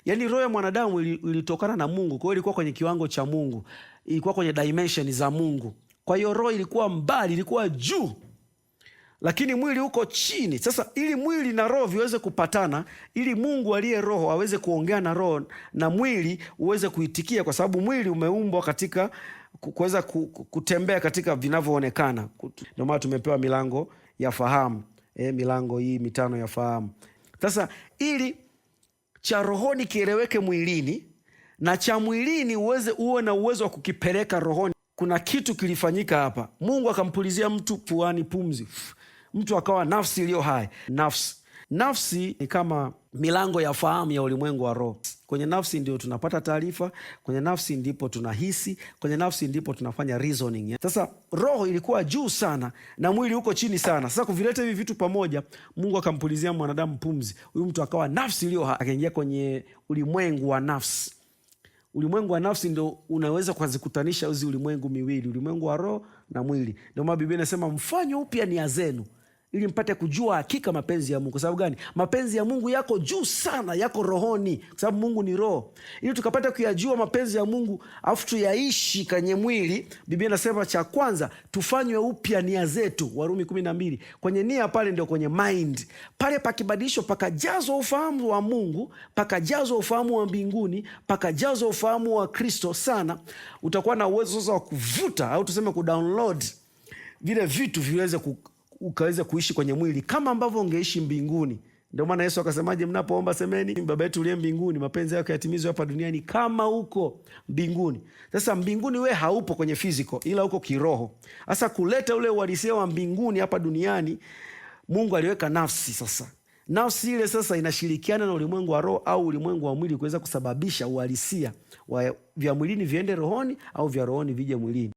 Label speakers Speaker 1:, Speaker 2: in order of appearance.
Speaker 1: Yaani roho ya mwanadamu ilitokana na Mungu, kwa hiyo ilikuwa kwenye kiwango cha Mungu, ilikuwa kwenye dimension za Mungu. Kwa hiyo roho ilikuwa mbali, ilikuwa juu, lakini mwili uko chini. Sasa ili mwili na roho viweze kupatana, ili Mungu aliye roho aweze kuongea na roho na mwili uweze kuitikia, kwa sababu mwili umeumbwa katika kuweza kutembea katika vinavyoonekana. Ndio maana tumepewa milango ya fahamu, milango hii mitano ya fahamu. Sasa ili cha rohoni kieleweke mwilini na cha mwilini uwe na uwezo wa kukipeleka rohoni, kuna kitu kilifanyika hapa. Mungu akampulizia mtu puani pumzi, mtu akawa nafsi iliyo hai. Nafsi ni kama milango ya fahamu ya ulimwengu wa roho. Kwenye nafsi ndio tunapata taarifa, kwenye nafsi ndipo tunahisi, kwenye nafsi ndipo tunafanya reasoning. Sasa roho ilikuwa juu sana na mwili uko chini sana. Sasa kuvileta hivi vitu pamoja, Mungu akampulizia mwanadamu pumzi, huyu mtu akawa nafsi iliyo hai, akaingia kwenye ulimwengu wa nafsi. Ulimwengu wa nafsi ndio unaweza kuzikutanisha hizi ulimwengu miwili, ulimwengu wa roho na mwili. Ndio maana Biblia inasema mfanye upya nia zenu ili mpate kujua hakika mapenzi ya Mungu. Kwa sababu gani? Mapenzi ya Mungu yako juu sana, yako rohoni, kwa sababu Mungu ni roho. Ili tukapata kuyajua mapenzi ya Mungu afu tuyaishi kwenye mwili, Biblia inasema cha kwanza tufanywe upya nia zetu, Warumi 12. Kwenye nia pale ndio kwenye mind. Pale pakibadilishwa, pakajazwa ufahamu wa Mungu, pakajazwa ufahamu wa mbinguni, pakajazwa ufahamu wa Kristo sana, utakuwa na uwezo sasa wa kuvuta au tuseme kudownload vile vitu viweze ukaweza kuishi kwenye mwili kama ambavyo ungeishi mbinguni. Ndio maana Yesu akasemaje, mnapoomba semeni, Baba yetu uliye mbinguni, mapenzi yako yatimizwe hapa duniani kama huko mbinguni. Sasa mbinguni we haupo kwenye physical, ila uko kiroho. Sasa kuleta ule uhalisia wa mbinguni hapa duniani, Mungu aliweka nafsi. Sasa nafsi ile sasa inashirikiana na ulimwengu wa roho au ulimwengu wa mwili kuweza kusababisha uhalisia vya mwilini viende rohoni au vya rohoni vije mwilini.